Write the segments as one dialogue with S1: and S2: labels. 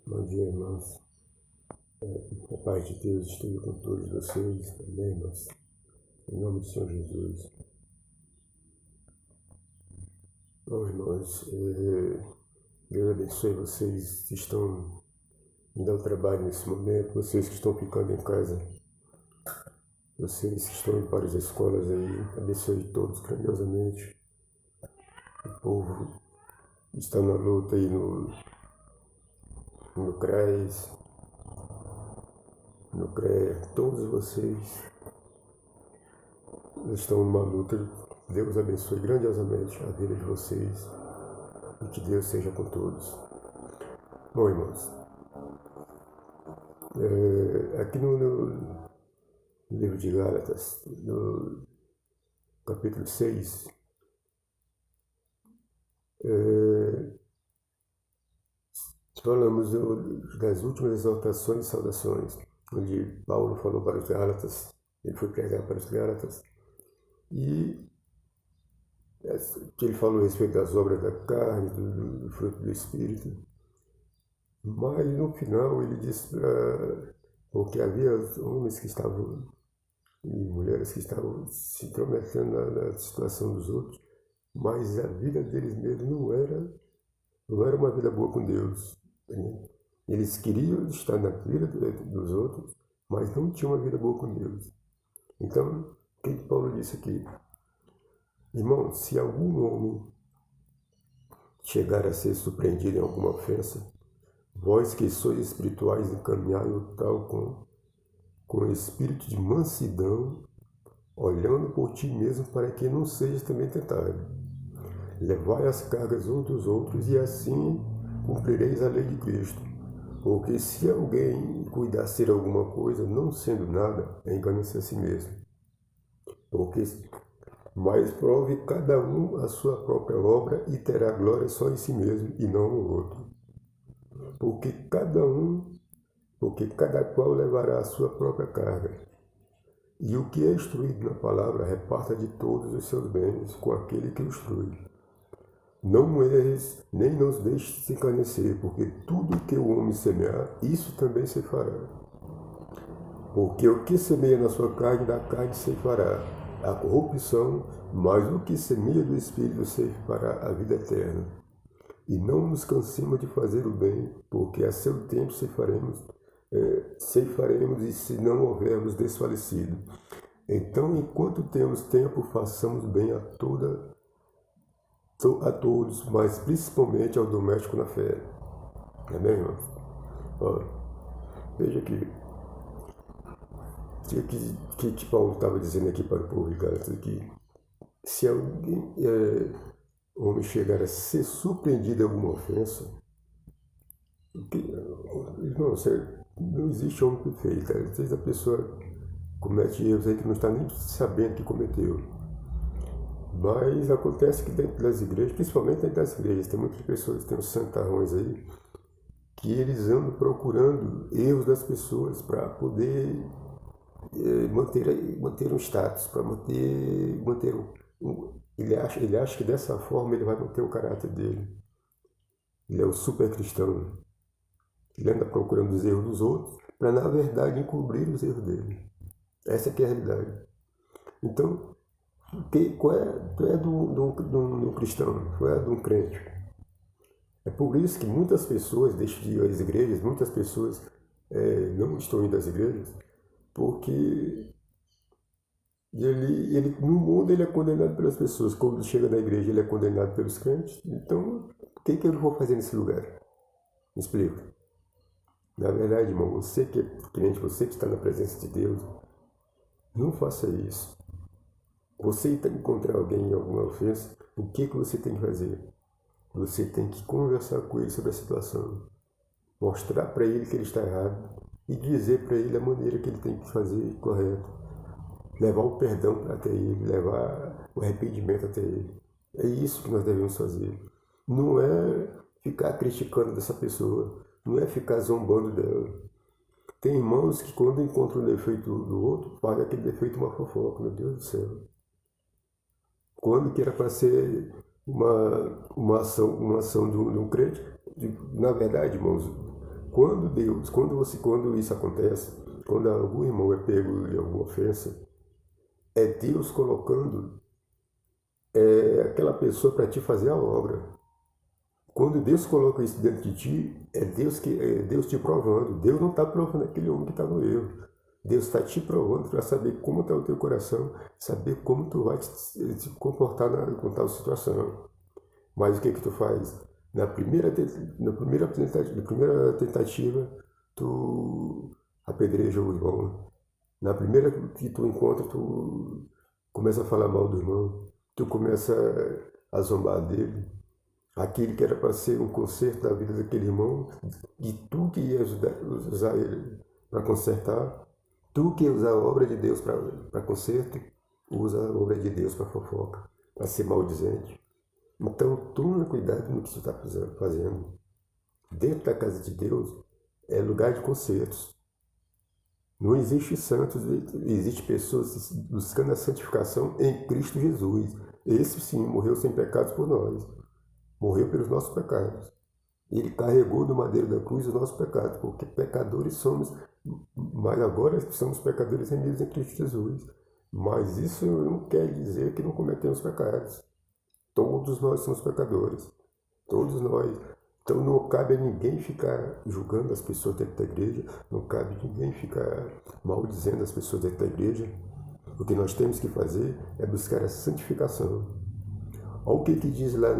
S1: Bom dia, irmãos. A paz de Deus esteja com todos vocês também, irmãos. Em nome do Senhor Jesus. Bom, irmãos, Deus abençoe vocês que estão indo ao trabalho nesse momento, vocês que estão ficando em casa, vocês que estão indo para as escolas aí, abençoe todos grandiosamente. O povo está na luta aí no CRES, no CREA, todos vocês estão numa luta. Deus abençoe grandiosamente a vida de vocês e que Deus seja com todos. Bom, irmãos, aqui no livro de Gálatas, no capítulo 6, falamos das últimas exaltações e saudações, onde Paulo falou para os Gálatas, ele foi pregar para os Gálatas, e ele falou a respeito das obras da carne, do fruto do Espírito, mas no final ele disse porque havia homens que estavam e mulheres que estavam se intrometendo na situação dos outros, mas a vida deles mesmos não era uma vida boa com Deus. Né? Eles queriam estar na vida dos outros, mas não tinham uma vida boa com Deus. Então, o que Paulo disse aqui? Irmão, se algum homem chegar a ser surpreendido em alguma ofensa, vós que sois espirituais, encaminhai-o tal com espírito de mansidão, olhando por ti mesmo para que não sejas também tentado. Levai as cargas uns dos outros e assim cumprireis a lei de Cristo. Porque se alguém cuidar ser alguma coisa, não sendo nada, engana-se a si mesmo. Mas prove cada um a sua própria obra e terá glória só em si mesmo e não no outro. Porque cada qual levará a sua própria carga. E o que é instruído na palavra, reparta de todos os seus bens com aquele que o instrui. Não erres, nem nos deixes se encarnecer, porque tudo que o homem semear, isso também se fará. Porque o que semeia na sua carne, da carne se fará a corrupção, mas o que semeia do Espírito se fará a vida eterna. E não nos cansemos de fazer o bem, porque a seu tempo ceifaremos e se não houvermos desfalecido. Então, enquanto temos tempo, façamos bem a todos, mas principalmente ao doméstico na fé. Amém, irmãos? Veja aqui. O que Paulo estava dizendo aqui para o povo de Gálatas, que se alguém, homem chegar a ser surpreendido em alguma ofensa, irmão, não existe homem perfeito. Às vezes a pessoa comete erros aí que não está nem sabendo que cometeu. Mas acontece que dentro das igrejas, principalmente dentro das igrejas, tem muitas pessoas que têm uns santarrões aí, que eles andam procurando erros das pessoas para poder manter um status, para manter ele acha que dessa forma ele vai manter o caráter dele. Ele é o super cristão. Ele anda procurando os erros dos outros para, na verdade, encobrir os erros dele. Essa que é a realidade. Então, tu é do cristão, tu é de um crente. É por isso que muitas pessoas deixam de ir às igrejas, muitas pessoas não estão indo às igrejas, porque no mundo ele é condenado pelas pessoas. Quando chega na igreja ele é condenado pelos crentes. Então, o que eu vou fazer nesse lugar? Me explica. Na verdade, irmão, você que é crente, você que está na presença de Deus, não faça isso. Você está encontrando alguém em alguma ofensa, o que você tem que fazer? Você tem que conversar com ele sobre a situação, mostrar para ele que ele está errado e dizer para ele a maneira que ele tem que fazer correto, levar o perdão até ele, levar o arrependimento até ele. É isso que nós devemos fazer. Não é ficar criticando dessa pessoa, não é ficar zombando dela. Tem irmãos que quando encontram um defeito do outro, fazem aquele defeito uma fofoca, meu Deus do céu. Quando que era para ser uma ação de um crente. Na verdade, irmãos, quando isso acontece, quando algum irmão é pego em alguma ofensa, é Deus colocando aquela pessoa para te fazer a obra. Quando Deus coloca isso dentro de ti, é Deus te provando. Deus não está provando aquele homem que está no erro. Deus está te provando para saber como está o teu coração, saber como tu vai se comportar com tal situação. Mas o que tu faz? Na primeira tentativa, tu apedreja o irmão. Na primeira que tu encontra, tu começa a falar mal do irmão. Tu começa a zombar dele. Aquilo que era para ser um conserto da vida daquele irmão, e tu que ia usar ele para consertar, tu que ia usar a obra de Deus para conserto, usa a obra de Deus para fofoca, para ser maldizente. Então, toma cuidado no que você está fazendo. Dentro da casa de Deus é lugar de consertos. Não existe santos, existe pessoas buscando a santificação em Cristo Jesus. Esse sim morreu sem pecados por nós. Morreu pelos nossos pecados. Ele carregou no madeiro da cruz os nossos pecados, porque pecadores somos, mas agora somos pecadores remidos em Cristo Jesus. Mas isso não quer dizer que não cometemos pecados. Todos nós somos pecadores. Todos nós. Então não cabe a ninguém ficar julgando as pessoas dentro da igreja, não cabe a ninguém ficar maldizendo as pessoas dentro da igreja. O que nós temos que fazer é buscar a santificação. Olha o que diz lá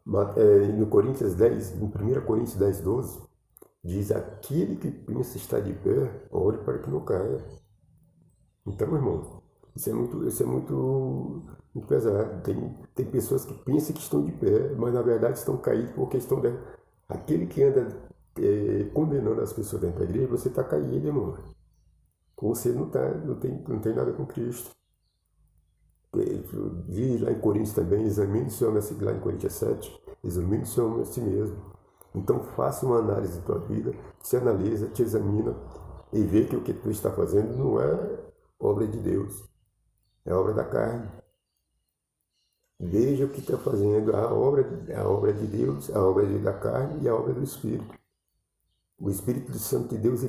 S1: no Coríntios 10, em 1 Coríntios 10, 12, diz: aquele que pensa estar de pé, ore para que não caia. Então, irmão, isso é muito pesado. Tem pessoas que pensam que estão de pé, mas na verdade estão caídos porque estão dentro. Aquele que anda condenando as pessoas dentro da igreja, você está caído, irmão. Você não tem nada com Cristo. Diz lá em Coríntios também: examine o seu homem, lá em Coríntios 7, examine o seu homem a si mesmo. Então faça uma análise da tua vida, se analisa, te examina e vê que o que tu está fazendo não é obra de Deus, é obra da carne. Veja o que está fazendo, a obra de Deus, a obra da carne e a obra do Espírito. O Espírito Santo de Deus,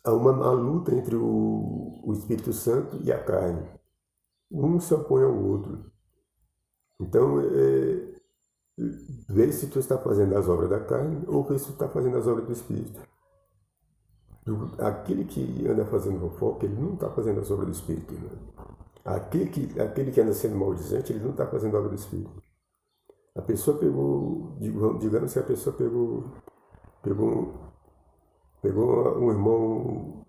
S1: há uma luta entre o Espírito Santo e a carne. Um se opõe ao outro. Então, vê se tu está fazendo as obras da carne ou vê se tu está fazendo as obras do Espírito. Aquele que anda fazendo fofoca, ele não está fazendo as obras do Espírito. Né? Aquele que anda sendo maldizente, ele não está fazendo a obra do Espírito. A pessoa pegou, digamos que a pessoa pegou um irmão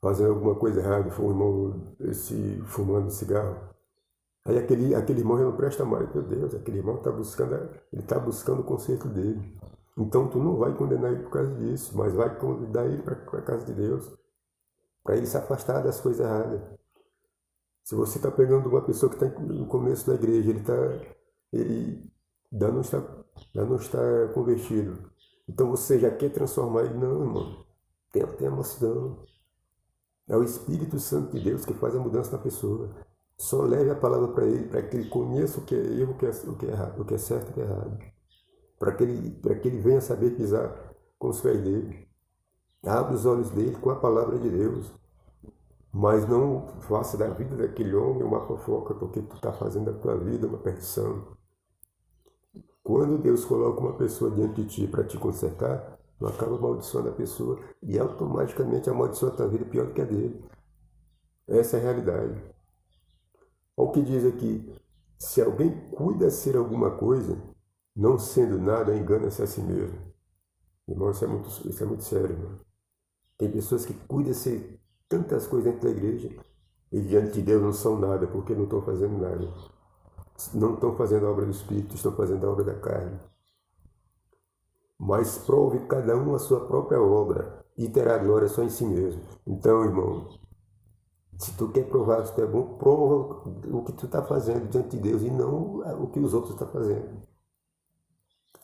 S1: fazendo alguma coisa errada, foi um irmão fumando cigarro. Aí aquele irmão já não presta mais, meu Deus, aquele irmão está buscando o conserto dele. Então tu não vai condenar ele por causa disso, mas vai convidar ele para a casa de Deus, para ele se afastar das coisas erradas. Se você está pegando uma pessoa que está no começo da igreja, ele ainda não está convertido, então você já quer transformar ele? Não, irmão, tenha mansidão. É o Espírito Santo de Deus que faz a mudança na pessoa. Só leve a palavra para ele, para que ele conheça o que é erro, o que é errado, o que é certo e o que é errado. Para que ele venha saber pisar com os pés dele. Abre os olhos dele com a palavra de Deus. Mas não faça da vida daquele homem uma fofoca, porque tu está fazendo da tua vida uma perdição. Quando Deus coloca uma pessoa diante de ti para te consertar, não acaba amaldiçoando a pessoa e automaticamente amaldiçoa a tua vida pior do que a dele. Essa é a realidade. Olha o que diz aqui: se alguém cuida ser alguma coisa, não sendo nada, engana-se a si mesmo. Irmão, isso é muito sério. Irmão. Tem pessoas que cuidam ser tantas coisas dentro da igreja e diante de Deus não são nada, porque não estão fazendo nada. Não estão fazendo a obra do Espírito, estão fazendo a obra da carne. Mas prove cada um a sua própria obra e terá glória só em si mesmo. Então, irmão, se tu quer provar que tu é bom, prova o que tu está fazendo diante de Deus e não o que os outros estão fazendo.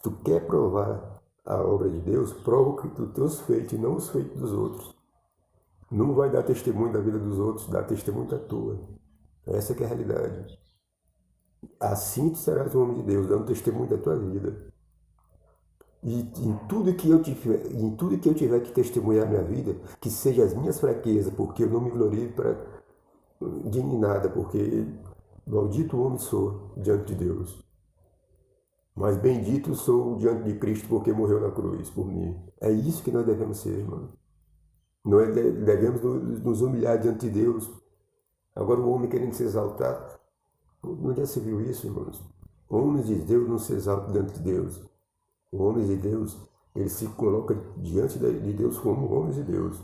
S1: Tu quer provar a obra de Deus, prova os teus feitos e não os feitos dos outros. Não vai dar testemunho da vida dos outros, dá testemunho da tua. Essa que é a realidade. Assim tu serás um homem de Deus, dando testemunho da tua vida. E em tudo que eu tiver que testemunhar minha vida, que seja as minhas fraquezas, porque eu não me glorio de nada, porque maldito homem sou diante de Deus. Mas bendito sou diante de Cristo, porque morreu na cruz por mim. É isso que nós devemos ser, irmão. Nós devemos nos humilhar diante de Deus. Agora o homem querendo se exaltar, onde já se viu isso, irmãos? Homens de Deus não se exaltam diante de Deus. Os homens de Deus, eles se colocam diante de Deus como homens de Deus.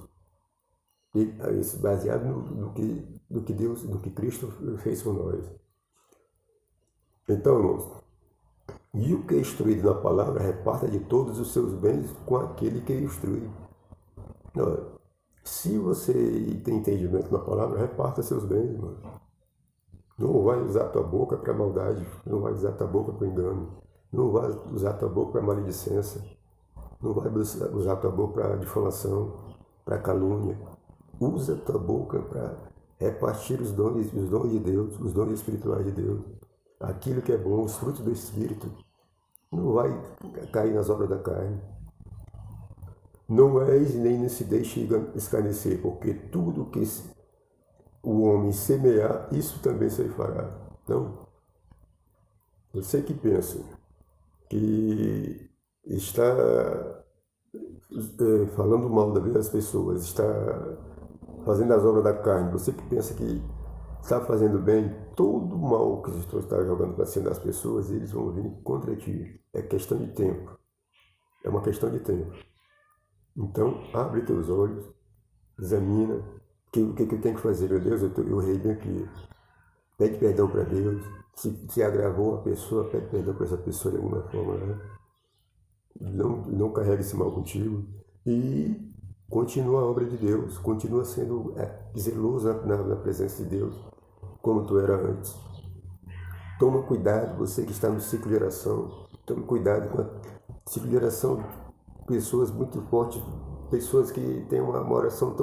S1: E isso baseado no que Deus, no que Cristo fez por nós. Então, irmãos, e o que é instruído na palavra, reparta de todos os seus bens com aquele que instrui. Não, se você tem entendimento na palavra, reparta seus bens, irmão. Não vai usar tua boca para maldade, não vai usar tua boca para engano, não vai usar tua boca para maledicência, não vai usar tua boca para difamação, para calúnia. Usa tua boca para repartir os dons de Deus, os dons espirituais de Deus. Aquilo que é bom, os frutos do Espírito. Não vai cair nas obras da carne. Não és nem se deixe escarnecer, porque tudo que o homem semear, isso também se fará. Não. Você que pensa que está falando mal da vida das pessoas, está fazendo as obras da carne, você que pensa que está fazendo bem, todo o mal que você está jogando para cima das pessoas, eles vão vir contra ti. É questão de tempo. É uma questão de tempo. Então, abre teus olhos, examina o que eu tenho que fazer. Meu Deus, eu errei bem aqui. Pede perdão para Deus. Se agravou a pessoa, pede perdão para essa pessoa de alguma forma. Né? Não carrega esse mal contigo. E continua a obra de Deus. Continua sendo zeloso na presença de Deus, como tu era antes. Toma cuidado, você que está no ciclo de oração. Tome cuidado com a ciclo de oração. Pessoas muito fortes, pessoas que têm uma oração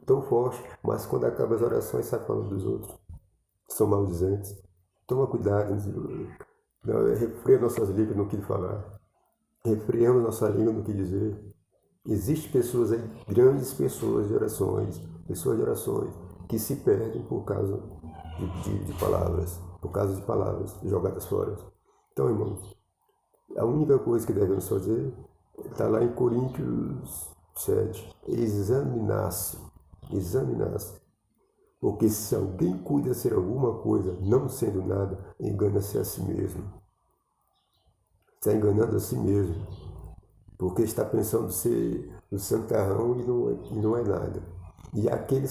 S1: tão forte, mas quando acaba as orações sai falando dos outros, são maldizentes. Toma cuidado, refreia nossas línguas no que falar, refreamos nossa língua no que dizer. Existem pessoas aí, grandes pessoas de orações, que se perdem por causa de palavras jogadas fora. Então, irmãos, a única coisa que devemos fazer está lá em Coríntios 7. Examinar-se. Porque se alguém cuida ser alguma coisa, não sendo nada, engana-se a si mesmo. Está enganando a si mesmo. Porque está pensando ser o santarrão e não é nada. E aquele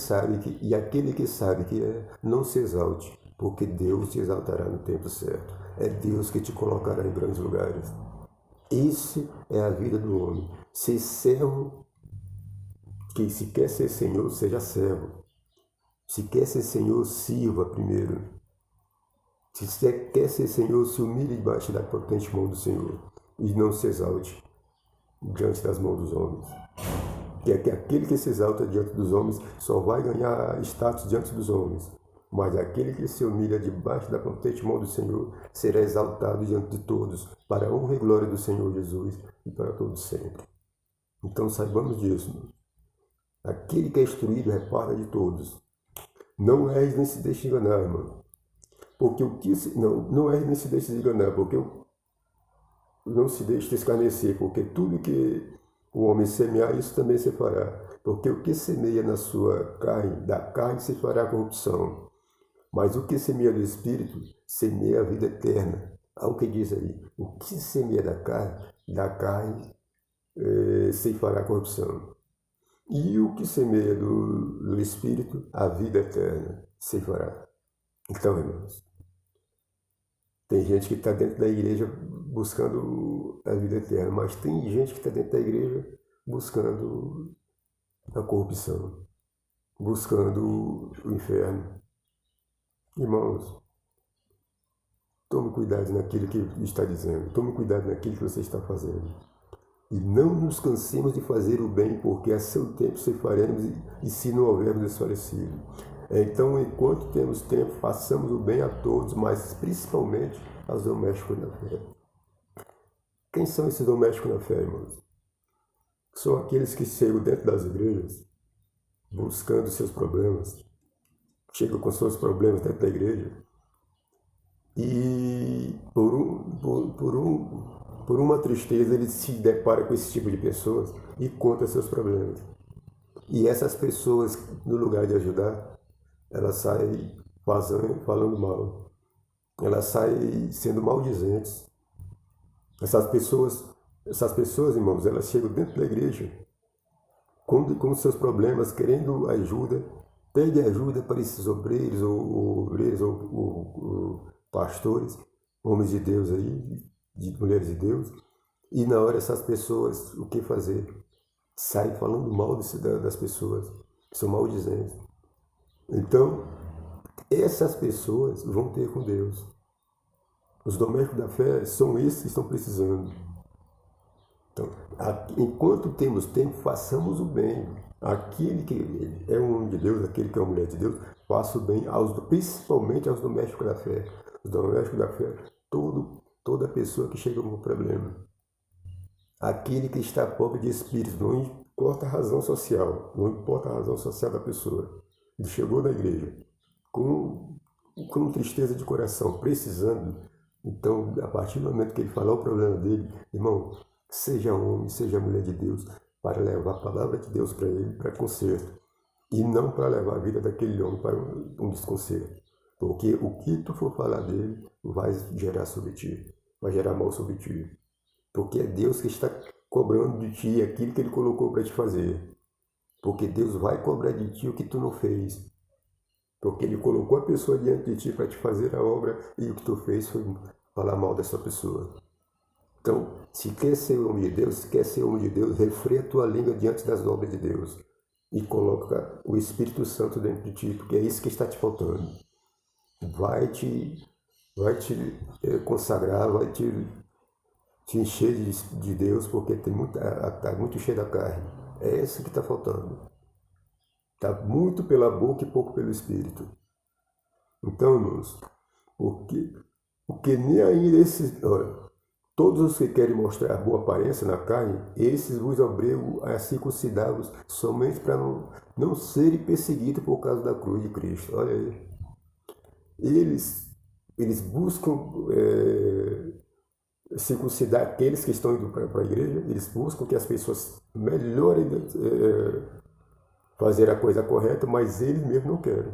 S1: que sabe que é, não se exalte, porque Deus te exaltará no tempo certo. É Deus que te colocará em grandes lugares. Isso é a vida do homem. Ser servo, que se quer ser senhor, seja servo. Se quer ser senhor, sirva primeiro. Se você quer ser senhor, se humilhe debaixo da potente mão do Senhor e não se exalte diante das mãos dos homens. Que aquele que se exalta diante dos homens só vai ganhar status diante dos homens. Mas aquele que se humilha debaixo da potente mão do Senhor será exaltado diante de todos, para a honra e glória do Senhor Jesus e para todos sempre. Então saibamos disso. Aquele que é instruído repara de todos. Não és nem se deixe enganar, irmão. Porque o que não és nem se deixe enganar, porque não se deixe escarnecer, porque tudo que o homem semear, isso também se fará. Porque o que semeia na sua carne, da carne se fará corrupção. Mas o que semeia do Espírito, semeia a vida eterna. Olha o que diz aí. O que semeia da carne se fará corrupção. E o que semeia do Espírito, a vida eterna se fará. Então, irmãos, tem gente que está dentro da igreja buscando a vida eterna, mas tem gente que está dentro da igreja buscando a corrupção, buscando o inferno. Irmãos, tome cuidado naquilo que está dizendo, tome cuidado naquilo que você está fazendo. E não nos cansemos de fazer o bem, porque a seu tempo se faremos e se não houvermos desfalecido. Então, enquanto temos tempo, façamos o bem a todos, mas principalmente aos domésticos na fé. Quem são esses domésticos na fé, irmãos? São aqueles que chegam dentro das igrejas, buscando seus problemas, chegam com seus problemas dentro da igreja, e por uma tristeza ele se depara com esse tipo de pessoas e conta seus problemas. E essas pessoas, no lugar de ajudar, elas saem falando mal, elas saem sendo maldizentes. Essas pessoas, irmãos, elas chegam dentro da igreja com seus problemas, querendo ajuda, pedem ajuda para esses obreiros ou pastores, homens de Deus aí, de mulheres de Deus, e na hora essas pessoas, o que fazer? Saem falando mal das pessoas, são maldizentes. Então, essas pessoas vão ter com Deus. Os domésticos da fé são esses que estão precisando. Então, enquanto temos tempo, façamos o bem. Aquele que é um homem de Deus, aquele que é uma mulher de Deus, faça o bem, principalmente aos domésticos da fé. Os domésticos da fé, toda pessoa que chega com um problema. Aquele que está pobre de espírito, não importa a razão social, não importa a razão social da pessoa. Ele chegou na igreja com tristeza de coração, precisando. Então, a partir do momento que ele falar o problema dele, irmão, seja homem, seja mulher de Deus, para levar a palavra de Deus para ele, para conserto. E não para levar a vida daquele homem para um desconcerto. Porque o que tu for falar dele vai gerar sobre ti, vai gerar mal sobre ti. Porque é Deus que está cobrando de ti aquilo que ele colocou para te fazer. Porque Deus vai cobrar de ti o que tu não fez. Porque ele colocou a pessoa diante de ti para te fazer a obra e o que tu fez foi falar mal dessa pessoa. Então, se quer ser homem de Deus, refreia a tua língua diante das obras de Deus e coloca o Espírito Santo dentro de ti, porque é isso que está te faltando. Vai te consagrar, vai te encher de Deus, porque está muito cheio da carne. É isso que está faltando. Está muito pela boca e pouco pelo Espírito. Então, irmãos, o que nem ainda esses... Olha, todos os que querem mostrar boa aparência na carne, esses vos obrigam a circuncidar-vos somente para não serem perseguidos por causa da cruz de Cristo. Olha aí. Eles buscam circuncidar aqueles que estão indo para a igreja, eles buscam que as pessoas melhorem fazer a coisa correta, mas eles mesmos não querem.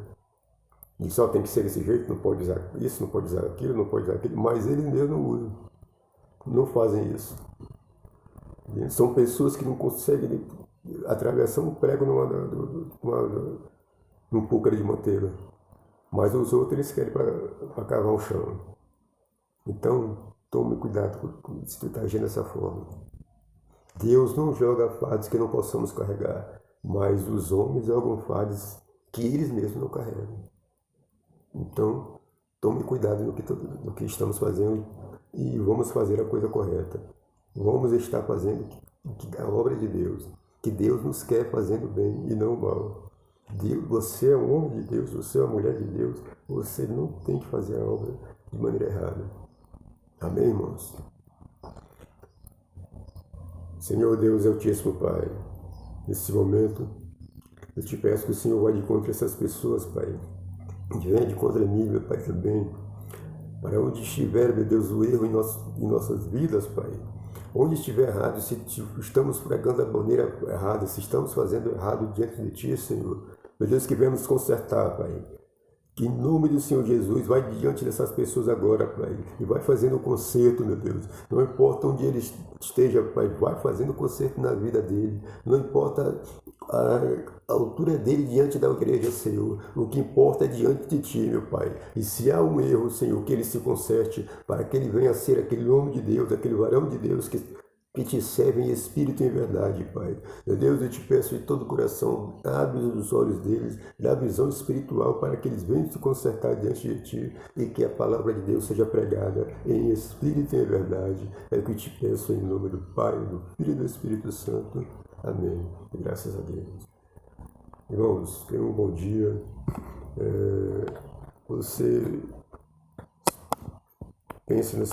S1: E só tem que ser desse jeito, não pode usar isso, não pode usar aquilo, não pode usar aquilo, mas eles mesmos não usam. Não fazem isso. São pessoas que não conseguem atravessar um prego num púlpito de manteiga. Mas os outros eles querem para cavar o chão. Então, tome cuidado se tu está agindo dessa forma. Deus não joga fardos que não possamos carregar, mas os homens jogam fardos que eles mesmos não carregam. Então, tome cuidado no que estamos fazendo e vamos fazer a coisa correta. Vamos estar fazendo a obra de Deus, que Deus nos quer fazendo bem e não mal. Você é um homem de Deus, você é uma mulher de Deus, você não tem que fazer a obra de maneira errada. Amém, irmãos? Senhor Deus Altíssimo, Pai, nesse momento, eu te peço que o Senhor vá de contra essas pessoas, Pai. Venha de contra mim, meu Pai, também. Para onde estiver, meu Deus, o erro em nossas vidas, Pai. Onde estiver errado, se estamos pregando a maneira errada, se estamos fazendo errado diante de Ti, Senhor. Meu Deus, que venha nos consertar, Pai. Que em nome do Senhor Jesus, vai diante dessas pessoas agora, Pai, e vai fazendo o conserto, meu Deus. Não importa onde ele esteja, Pai, vai fazendo o conserto na vida dele. Não importa a altura dele diante da igreja, Senhor. O que importa é diante de Ti, meu Pai. E se há um erro, Senhor, que ele se conserte, para que ele venha a ser aquele homem de Deus, aquele varão de Deus que que te servem em espírito e em verdade, Pai. Meu Deus, eu te peço de todo o coração, abre os olhos deles, dá visão espiritual para que eles venham se consertar diante de ti e que a palavra de Deus seja pregada em espírito e em verdade. É o que te peço em nome do Pai, do Filho e do Espírito Santo. Amém. E graças a Deus. Irmãos, tenham um bom dia. Você pense